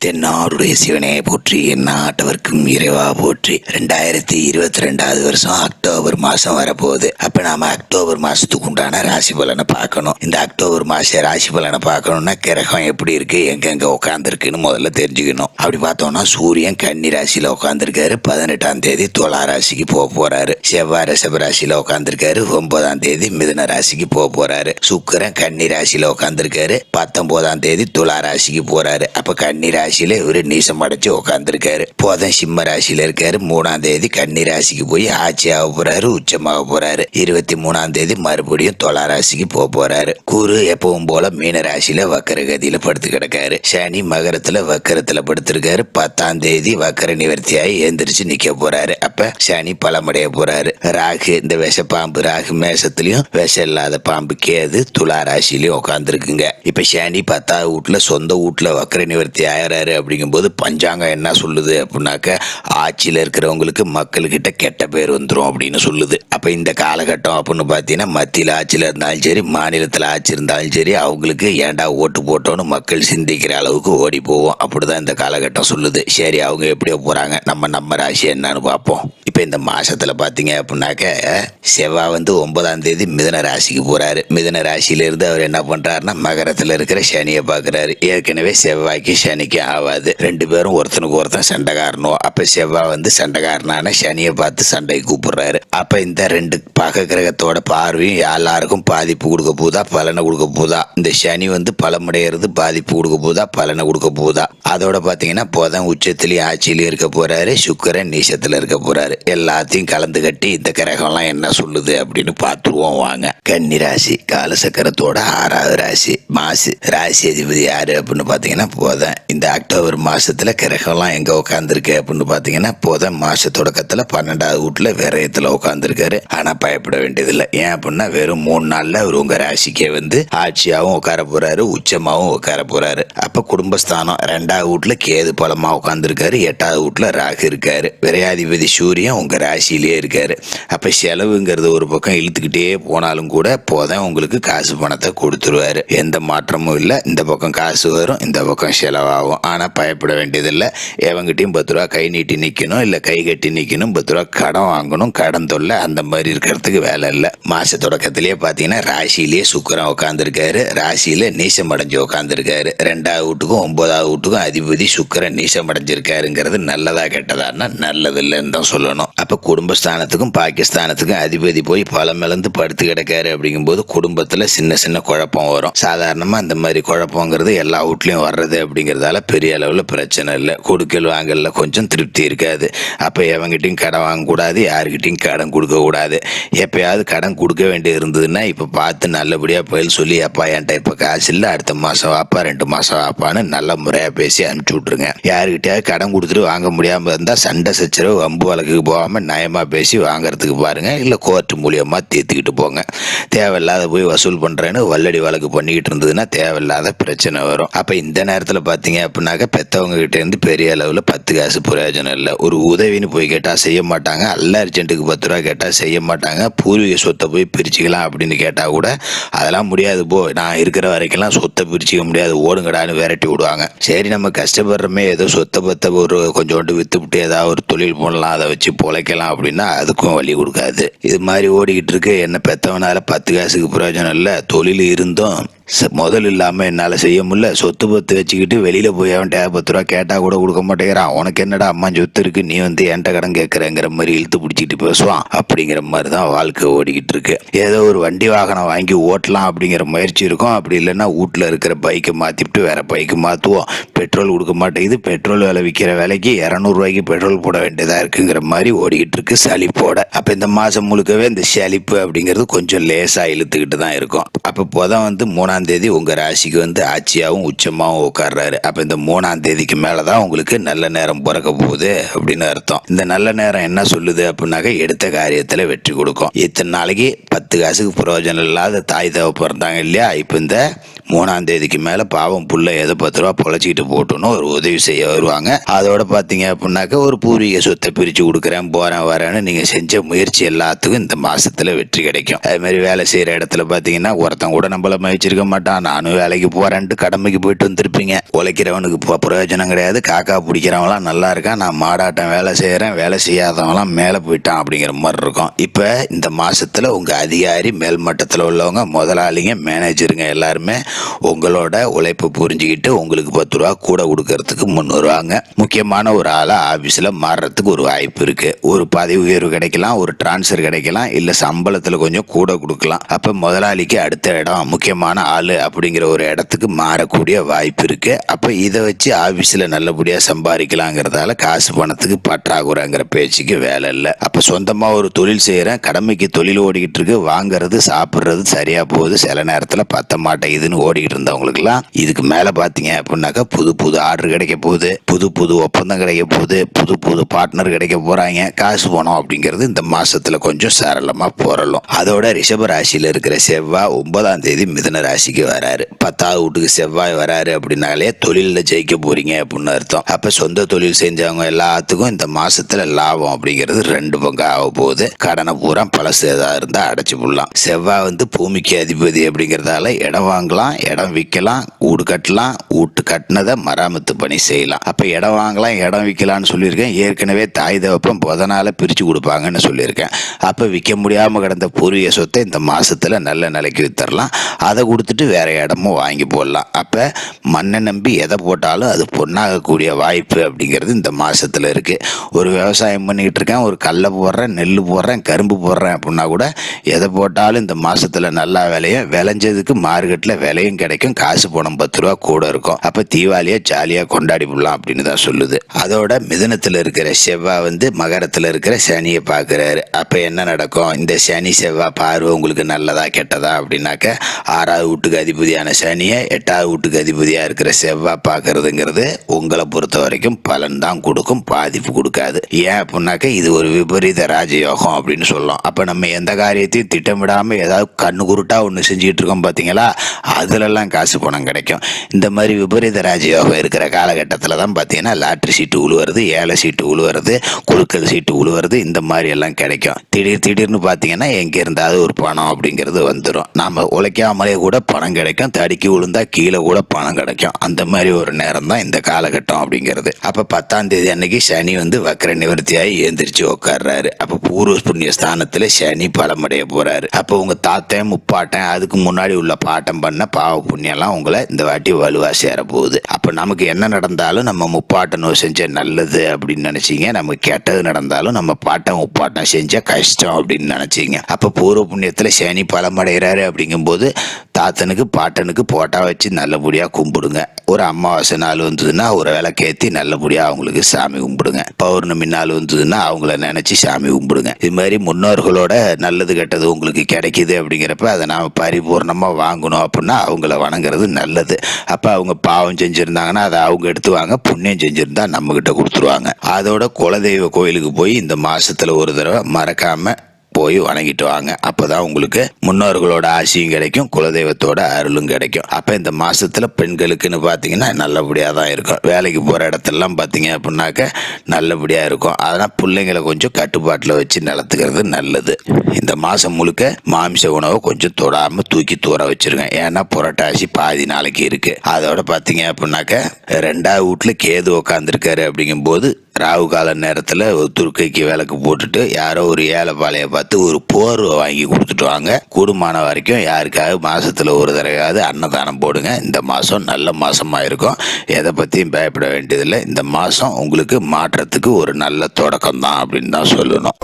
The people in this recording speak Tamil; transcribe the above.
தென்னாடுடைய சிவனே போற்றி, எந்நாட்டவர்க்கும் இறைவா போற்றி. 2022 வருஷம் அக்டோபர் மாசம் வரப்போகுது. அப்ப நாம அக்டோபர் மாசத்துக்கு உண்டான ராசி பலனை பார்க்கணும். இந்த அக்டோபர் மாச ராசி பலனை பார்க்கணும்னா கிரகம் எப்படி இருக்கு, எங்கெங்க உட்காந்துருக்குன்னு முதல்ல தெரிஞ்சுக்கணும். அப்படி பார்த்தோம்னா சூரியன் கன்னி ராசியில உட்காந்துருக்காரு. 18ஆம் தேதி துலா ராசிக்கு போக போறாரு. செவ்வாய் ரிஷப ராசியில உட்காந்துருக்காரு. 9ஆம் தேதி மிதுன ராசிக்கு போக போறாரு. சுக்கிரன் கன்னி ராசியில உட்காந்துருக்காரு. 19ஆம் தேதி துலா ராசிக்கு போறாரு. அப்ப கன்னி ராசியில இவரு நீசம் அடைச்சு உட்காந்துருக்காரு. போதன் சிம்ம ராசியில இருக்காரு. 3ஆம் தேதி கன்னி ராசிக்கு போய் ஆட்சியாக போறாரு, உச்சமாக போறாரு. 23ஆம் தேதி மறுபடியும் துலா ராசிக்கு போக போறாரு. குரு எப்பவும் போல மீன ராசியில வக்கர கதியில படுத்து கிடக்காரு. சனி மகரத்துல வக்கரத்துல படுத்திருக்காரு. 10ஆம் தேதி வக்கர நிவர்த்தியாகி எந்திரிச்சு நிக்க போறாரு. அப்ப சனி பலமடைய போறாரு. ராகு இந்த விஷ பாம்பு ராகு மேசத்திலையும், விஷம் இல்லாத பாம்பு கேது துலா ராசியிலையும் உட்காந்துருக்குங்க. இப்ப சனி 10ஆவது வீட்டுல சொந்த வீட்டுல வக்கர நிவர்த்தி ஆயிராரு. அப்படிங்கும்போது பஞ்சாங்கம் என்ன சொல்லுது அப்படின்னாக்க, ஆட்சியில இருக்கிறவங்களுக்கு மக்கள்கிட்ட கெட்ட பேர் வந்துடும் அப்படின்னு சொல்லுது. அப்ப இந்த காலகட்டம் அப்படின்னு பாத்தீங்கன்னா, மத்தியில ஆட்சியில இருந்தாலும் சரி, மாநிலத்துல ஆட்சி இருந்தாலும் சரி, அவங்களுக்கு ஏன்டா ஓட்டு போட்டோன்னு மக்கள் சிந்திக்கிற அளவுக்கு ஓடி போவோம். அப்படிதான் இந்த காலகட்டம் சொல்லுது. சரி, அவங்க எப்படியோ போறாங்க, நம்ம ராசி என்னன்னு பார்ப்போம். இப்ப இந்த மாசத்துல பாத்தீங்க அப்படின்னாக்க, செவ்வாய் 9ஆம் தேதி மிதுன ராசிக்கு போறாரு. மிதுன ராசியில இருந்து அவர் என்ன பண்றாருன்னா, மகரத்துல இருக்கிற சனியை பாக்குறாரு. ஏற்கனவே செவ்வாய்க்கு சனிக்கு ஆவாது. 2 பேரும் ஒருத்தனுக்கு ஒருத்தன் சண்டைக்காரனும். அப்ப செவ்வாய் சண்டைக்காரனான சனியை பார்த்து சண்டை கூப்பிடுறாரு. அப்ப இந்த 2 பக கிரகத்தோட பார்வையும் எல்லாருக்கும் பாதிப்பு கொடுக்க போதா, பலனை கொடுக்க போதா. இந்த சனி பலமடைகிறது பாதிப்பு கொடுக்க போதா, பலனை கொடுக்க போதா. அதோட பாத்தீங்கன்னா புதன் உச்சத்திலயும் ஆட்சியிலயும் இருக்க போறாரு. சுக்கிரன் நீசத்துல இருக்க போறாரு. எல்லாத்தையும் கலந்து கட்டி இந்த கிரகம்லாம் என்ன சொல்லுது அப்படின்னு பார்த்துருவோம் வாங்க. கன்னி ராசி காலசக்கரத்தோட 6வது ராசி. மாசு ராசி அதிபதி யாரு அப்படின்னு பாத்தீங்கன்னா புதன். இந்த அக்டோபர் மாசத்துல கிரகம்லாம் எங்க உட்காந்துருக்கு அப்படின்னு பாத்தீங்கன்னா, புதன் மாச தொடக்கத்துல 12ஆவது வீட்டுல விரயத்துல உட்காந்துருக்காரு. ஆனா பயப்பட வேண்டியதில்லை. ஏன் அப்படின்னா, வெறும் 3 நாள்ல அவர் உங்க ராசிக்கே ஆட்சியாவும் உட்கார போறாரு, உச்சமாவும் உட்கார போறாரு. அப்ப குடும்பஸ்தானம் 2ஆவது வீட்டுல கேது பலமா உட்காந்துருக்காரு. 8ஆவது வீட்டுல ராகு இருக்காரு. விரையாதிபதி சூரியன் உங்க ராசியிலேயே இருக்காரு. அப்ப செலவுங்கிறது ஒரு பக்கம் இழுத்துக்கிட்டே போனாலும் கூட புதன் உங்களுக்கு காசு பணத்தை கொடுத்துருவாரு. எந்த மாற்றமும் இல்லை. இந்த பக்கம் காசு வரும், இந்த பக்கம் செலவாகும். ஆனா பயப்பட வேண்டியதில்லை. எவங்கிட்டையும் 10 ரூபா கை நீட்டி நிக்கணும், இல்ல கை கட்டி நிக்கணும், 10 ரூபா கடன் வாங்கணும், கடன் தொல்லை அந்த மாதிரி இருக்கிறதுக்கு வேலை இல்லை. மாச தொடக்கத்திலேயே பாத்தீங்கன்னா ராசியிலேயே சுக்கிரன் உட்காந்துருக்காரு. ராசியில நீசம் அடைஞ்சு உட்காந்துருக்காரு. 2ஆவது வீட்டுக்கும் 9ஆவது வீட்டுக்கும் அதிபதி சுக்கிரன் நீசம் அடைஞ்சிருக்காருங்கிறது நல்லதா கெட்டதான்னா நல்லது இல்லைன்னு தான் சொல்லணும். அப்ப குடும்பஸ்தானத்துக்கும் பாகிஸ்தானத்துக்கும் அதிபதி போய் பலம் இழந்து படுத்து கிடக்காரு. அப்படிங்கும்போது குடும்பத்துல சின்ன சின்ன குழப்பம் வரும். சாதாரணமா இந்த மாதிரி குழப்பங்கிறது எல்லா வீட்லயும் வர்றது அப்படிங்கறதால பெரிய அளவுல பிரச்சனை இல்லை. கொடுக்கல் வாங்கல கொஞ்சம் திருப்தி இருக்காது. அப்ப எவங்கிட்டையும் கடன் வாங்க கூடாது, யாருக்கிட்டையும் கடன் கொடுக்க கூடாது. எப்பயாவது கடன் கொடுக்க வேண்டியது இருந்ததுன்னா இப்ப பார்த்து நல்லபடியா பதில் சொல்லி, அப்பா என்கிட்ட இப்ப காசு இல்லை, அடுத்த மாசம் வாப்பா, 2 மாசம் வாப்பான்னு நல்ல முறையா பேசி அனுப்பிச்சு விட்டுருங்க. யாருக்கிட்டயாவது கடன் கொடுத்துட்டு வாங்க முடியாம இருந்தா சண்டை சச்சரவு வம்பு வழக்குக்கு போகாம நயமா பேசி வாங்கறதுக்கு பாருங்க. இல்ல கோர்ட் மூலியமா தீர்த்துக்கிட்டு போங்க. தேவையில்லாத போய் வசூல் பண்றேன்னு வல்லடி வழக்கு பண்ணிக்கிட்டு இருந்ததுன்னா தேவையில்லாத பிரச்சனை வரும். அப்ப இந்த நேரத்துல பாத்தீங்க அப்படின்னாக்க, பெத்தவங்க கிட்ட இருந்து பெரிய அளவுல 10 காசு பிரயோஜனம் இல்லை. ஒரு உதவின்னு போய் கேட்டா செய்ய மாட்டாங்க. அல்ல அர்ஜென்ட்டுக்கு 10 ரூபா கேட்டா செய்ய மாட்டாங்க. பூர்வீக சொத்தை போய் பிரிச்சுக்கலாம் அப்படின்னு கேட்டா கூட அதெல்லாம் முடியாது போ, நான் இருக்கிற வரைக்கும் சொத்தை பிரிச்சுக்க முடியாது, ஓடுங்கடான்னு விரட்டி விடுவாங்க. சரி, நம்ம கஷ்டப்படுறோமே, ஏதோ சொத்தை பத்த ஒரு கொஞ்சோண்டு வித்துவிட்டு ஏதாவது ஒரு தொழில் பண்ணலாம், அதை வச்சு பொழைக்கலாம் அப்படின்னா அதுக்கும் வழி கொடுக்காது. இது மாதிரி ஓடிக்கிட்டு இருக்கு. என்ன பெத்தவனால 10 காசுக்கு பிரயோஜனம் இல்லை. தொழில் இருந்தும் முதல் இல்லாம என்னால செய்ய முடியல. சொத்து பத்து வச்சுக்கிட்டு வெளியில போய் அவன் 10 ரூபா கேட்டா கூட கொடுக்க மாட்டேங்கிறான். உனக்கு என்னடா அம்மா சொத்து இருக்கு, நீ என்கிட்ட கடன் கேட்கறங்கிற மாதிரி இழுத்து பிடிச்சிட்டு பேசுவான். அப்படிங்கிற மாதிரிதான் வாழ்க்கை ஓடிக்கிட்டு இருக்கு. ஏதோ ஒரு வண்டி வாகனம் வாங்கி ஓட்டலாம் அப்படிங்கிற முயற்சி இருக்கும். அப்படி இல்லைன்னா வீட்டுல இருக்கிற பைக்கை மாத்திட்டு வேற பைக்கு மாத்துவோம். பெட்ரோல் கொடுக்க மாட்டேங்குது. பெட்ரோல் விலை விற்கிற விலைக்கு 200 ரூபாய்க்கு பெட்ரோல் போட வேண்டியதா இருக்குங்கிற மாதிரி ஓடிக்கிட்டு இருக்கு சலிப்போட. அப்ப இந்த மாசம் முழுக்கவே இந்த சலிப்பு அப்படிங்கிறது கொஞ்சம் லேசா இழுத்துக்கிட்டு தான் இருக்கும். அப்ப புதன் 3ஆம் தேதி உங்க ராசிக்கு ஆட்சியாவும் உச்சமாவும் உட்கார்றாரு. அப்ப இந்த 3ஆம் தேதிக்கு மேலதான் உங்களுக்கு நல்ல நேரம் பிறக்க போகுது அப்படின்னு அர்த்தம். இந்த நல்ல நேரம் என்ன சொல்லுது அப்படின்னாக்க, எடுத்த காரியத்துல வெற்றி கொடுக்கும். இத்தனை நாளைக்கு 10 காசுக்கு பிரயோஜனம் இல்லாத தாய் தவ பிறந்தாங்க இல்லையா, இப்ப இந்த 3ஆம் தேதிக்கு மேல பாவம் புள்ள ஏதோ 10 ரூபா பொழைச்சிக்கிட்டு போட்டோன்னு ஒரு உதவி செய்ய வருவாங்க. அதோட பாத்தீங்க அப்படின்னாக்க, ஒரு பூர்வீக சொத்தை பிரிச்சு கொடுக்குறேன் போறேன் வரேன்னு நீங்க செஞ்ச முயற்சி எல்லாத்துக்கும் இந்த மாசத்துல வெற்றி கிடைக்கும். அது மாதிரி வேலை செய்யற இடத்துல பாத்தீங்கன்னா, ஒருத்தன் கூட நம்மள மதிச்சிருக்க இருக்க மாட்டான், நானும் வேலைக்கு போறேன்ட்டு கடமைக்கு போயிட்டு வந்திருப்பீங்க. உழைக்கிறவனுக்கு பிரயோஜனம் கிடையாது, காக்கா பிடிக்கிறவங்களாம் நல்லா இருக்கான், நான் மாடாட்டம் வேலை செய்யறேன், வேலை செய்யாதவங்களாம் மேலே போயிட்டான் அப்படிங்கிற மாதிரி இருக்கும். இப்ப இந்த மாசத்துல உங்க அதிகாரி, மேல்மட்டத்தில் உள்ளவங்க, முதலாளிங்க, மேனேஜருங்க எல்லாருமே உங்களோட உழைப்பு புரிஞ்சுக்கிட்டு உங்களுக்கு 10 ரூபா கூட கொடுக்கறதுக்கு முன் வருவாங்க. முக்கியமான ஒரு ஆளா ஆபீஸ்ல மாறுறதுக்கு ஒரு வாய்ப்பு இருக்கு. ஒரு பதவி உயர்வு கிடைக்கலாம், ஒரு டிரான்ஸ்ஃபர் கிடைக்கலாம், இல்ல சம்பளத்துல கொஞ்சம் கூட கொடுக்கலாம். அப்ப முதலாளிக்கு அடுத்த இடம் முக்கியமான ஆளு அப்படிங்கிற ஒரு இடத்துக்கு மாறக்கூடிய வாய்ப்பு இருக்கு. அப்ப இதை வச்சு ஆபீஸ்ல நல்லபடியா சம்பாதிக்கலாங்கிறதால காசு பணத்துக்கு பற்றாக்குறைங்கிற பேச்சுக்கு வேலை இல்லை. அப்ப சொந்தமா ஒரு தொழில் செய்யறேன், கடமைக்கு தொழில் ஓடிக்கிட்டு இருக்கு, வாங்குறது சாப்பிடுறது சரியா போகுது, சில நேரத்துல பத்த மாட்டேங்குதுன்னு ஓடிக்கிட்டு இருந்தவங்களுக்குலாம் இதுக்கு மேல பாத்தீங்க அப்படின்னாக்கா புது புது ஆர்டர் கிடைக்க போகுது, புது புது ஒப்பந்தம் கிடைக்க போகுது, புது புது பார்ட்னர் கிடைக்க போறாங்க. காசு பணம் அப்படிங்கிறது இந்த மாசத்துல கொஞ்சம் சரளமா போறலும். அதோட ரிஷப ராசியில இருக்கிற செவ்வாய் 9ஆம் தேதி மிதுன ராசிக்கு வராரு. 10வது வீட்டுக்கு செவ்வாய் வராரு அப்படின்னாலே தொழில ஜெயிக்க போறீங்க அப்படின்னு அர்த்தம். அப்ப சொந்த தொழில் செஞ்சவங்க எல்லாத்துக்கும் இந்த மாசத்துல லாபம் அப்படிங்கிறது 2 பங்கு ஆக போகுது. கடனை பூரா பழசு ஏதாவது இருந்தா அடைச்சு போடலாம். செவ்வாய் பூமிக்கு அதிபதி அப்படிங்கிறதால இடம் வாங்கலாம், இடம் விற்கலாம், வீடு கட்டலாம், வீட்டு கட்டினதை மராமத்து பணி செய்யலாம். அப்ப இடம் வாங்கலாம், இடம் விற்கலாம்னு சொல்லியிருக்கேன். ஏற்கனவே தாய் தகப்பம் நாளை பிரிச்சு கொடுப்பாங்கன்னு சொல்லியிருக்கேன். அப்ப விற்க முடியாம கிடந்த பூர்வீக சொத்தை இந்த மாசத்துல நல்ல நிலைக்கு வித்தரலாம். அதை கொடுத்துட்டு வேற இடமும் வாங்கி போடலாம். அப்ப மண்ணை நம்பி எதை போட்டாலும் அது பொண்ணாகக்கூடிய வாய்ப்பு அப்படிங்கிறது இந்த மாசத்துல இருக்கு. ஒரு விவசாயம் பண்ணிட்டு இருக்கேன், ஒரு கடலை போடுறேன், நெல் போடுறேன், கரும்பு போடுறேன் அப்படின்னா கூட எதை போட்டாலும் இந்த மாசத்துல நல்லா விளையும். விளைஞ்சதுக்கு மார்க்கெட்ல விலையும் கிடைக்கும், காசு பணம் 10 ரூபா கூட இருக்கும். அப்ப தீபாவளியா ஜாலியா கொண்டாடி விடலாம் அப்படின்னு தான் சொல்லுது. அதோட மிதுனத்துல இருக்கிற செவ்வாய் மகரத்துல இருக்கிற சனியை பாக்குறாரு. அப்ப என்ன நடக்கும்? இந்த சனி செவ்வாய் பார்வை உங்களுக்கு நல்லதா கெட்டதா அப்படின்னாக்க 6வது வீட்டுக்கு அதிபதியான சனியை 8வது வீட்டுக்கு அதிபதியா இருக்கிற செவ்வாய் பாக்குறதுங்கிறது உங்களை பொறுத்த வரைக்கும் பலன் தான் கொடுக்கும், பாதிப்பு கொடுக்காது. ஏன் அப்படின்னாக்க இது ஒரு விபரீத ராஜயோகம் அப்படின்னு சொல்லலாம். அப்ப நம்ம எந்த காரியத்தையும் திட்டமிடாம ஏதாவது கண்ணு குருட்டா ஒண்ணு செஞ்சுட்டு இருக்கோம் பாத்தீங்களா, அதுல எல்லாம் காசு பணம் கிடைக்கும். இந்த மாதிரி விபரீத ராஜயோகம் இருக்கிற காலகட்டத்துல தான் பாத்தீங்கன்னா லாட்டரி சீட்டு உழுவுறது, ஏழை சீட்டு உழுவுறது, குழுக்கள் சீட்டு உழுவுறது, இந்த மாதிரி எல்லாம் கிடைக்கும். திடீர்னு பாத்தீங்கன்னா எங்க இருந்தாவது ஒரு பணம் அப்படிங்கிறது வந்துடும். நாம உழைக்காமலே கூட பணம் கிடைக்கும், தடுக்கி விழுந்தா கீழே கூட பணம் கிடைக்கும். அந்த மாதிரி ஒரு நேரம் தான் இந்த காலகட்டம் அப்படிங்கிறது. அப்ப 10ஆம் தேதி அன்னைக்கு சனி வக்ர நிவர்த்தியாகி எழுந்திரிச்சு உட்கார்றாரு. அப்ப பூர்வ புண்ணிய ஸ்தானத்துல சனி பலமடைய போறாரு. அப்ப உங்க தாத்தன் முப்பாட்டன் அதுக்கு முன்னாடி உள்ள பாட்டம் பண்ண பாவ புண்ணியெல்லாம் உங்களை இந்த வாட்டி வலுவா சேர போகுது. அப்ப நமக்கு என்ன நடந்தாலும் நம்ம முப்பாட்டனோ செஞ்ச நல்லது அப்படின்னு நினைச்சீங்க, நமக்கு கெட்டது நடந்தாலும் நம்ம பாட்டம் முப்பாட்டம் செஞ்ச கஷ்டம் அப்படின்னு நினைச்சீங்க. அப்ப பூர்வ புண்ணியத்துல சனி பலமடைகிறாரு அப்படிங்கும்போது தாத்தனுக்கு பாட்டனுக்கு போட்டா வச்சு நல்லபடியா கும்பிடுங்க. ஒரு அமாவாசை நாள் வந்ததுன்னா ஒரு விளக்கேத்தி நல்லபடியா அவங்களுக்கு சாமி கும்பிடுங்க. பௌர்ணமி நாள் வந்ததுன்னா அவங்கள நினைச்சு சாமி கும்பிடுங்க. இது மாதிரி முன்னோர்களோட நல்லது கெட்டது உங்களுக்கு கிடைக்குது அப்படிங்கிறப்ப அதை நாம பரிபூர்ணமா வாங்கணும் அப்படின்னா அவங்கள வணங்குறது நல்லது. அப்ப அவங்க பாவம் செஞ்சிருந்தாங்கன்னா அதை அவங்க எடுத்துவாங்க, புண்ணியம் செஞ்சிருந்தா நம்ம கிட்ட கொடுத்துருவாங்க. அதோட குலதெய்வ கோயிலுக்கு போய் இந்த மாசத்துல ஒரு தடவை மறக்காம போய் வணங்கிட்டு வாங்க. அப்பதான் உங்களுக்கு முன்னோர்களோட ஆசையும் கிடைக்கும், குலதெய்வத்தோட அருளும் கிடைக்கும். அப்ப இந்த மாசத்துல பெண்களுக்குன்னு பாத்தீங்கன்னா நல்லபடியா தான் இருக்கும். வேலைக்கு போற இடத்துலலாம் பாத்தீங்க அப்படின்னாக்க நல்லபடியா இருக்கும். அதனால பிள்ளைங்களை கொஞ்சம் கட்டுப்பாட்டுல வச்சு நடத்துக்கிறது நல்லது. இந்த மாசம் முழுக்க மாமிச உணவை கொஞ்சம் தொடாம தூக்கி தூர வச்சிருங்க. ஏன்னா புரட்டாசி பாதி நாளைக்கு இருக்கு. அதோட பாத்தீங்க அப்படின்னாக்க 2வது வீட்டுல கேது உக்காந்துருக்காரு அப்படிங்கும் போது ராகு கால நேரத்துல ஒரு துர்க்கைக்கு விளக்கு போட்டுட்டு யாரோ ஒரு ஏழை பாளைய பார்த்து ஒரு போர்வை வாங்கி கொடுத்துட்டு வாங்க. கூடுமான வரைக்கும் யாருக்காவது மாசத்துல ஒரு தடவையாவது அன்னதானம் போடுங்க. இந்த மாசம் நல்ல மாசமா இருக்கும். எதை பத்தியும் பயப்பட வேண்டியதில்லை. இந்த மாசம் உங்களுக்கு மாற்றத்துக்கு ஒரு நல்ல தொடக்கம் தான் அப்படின்னு தான் சொல்லணும்.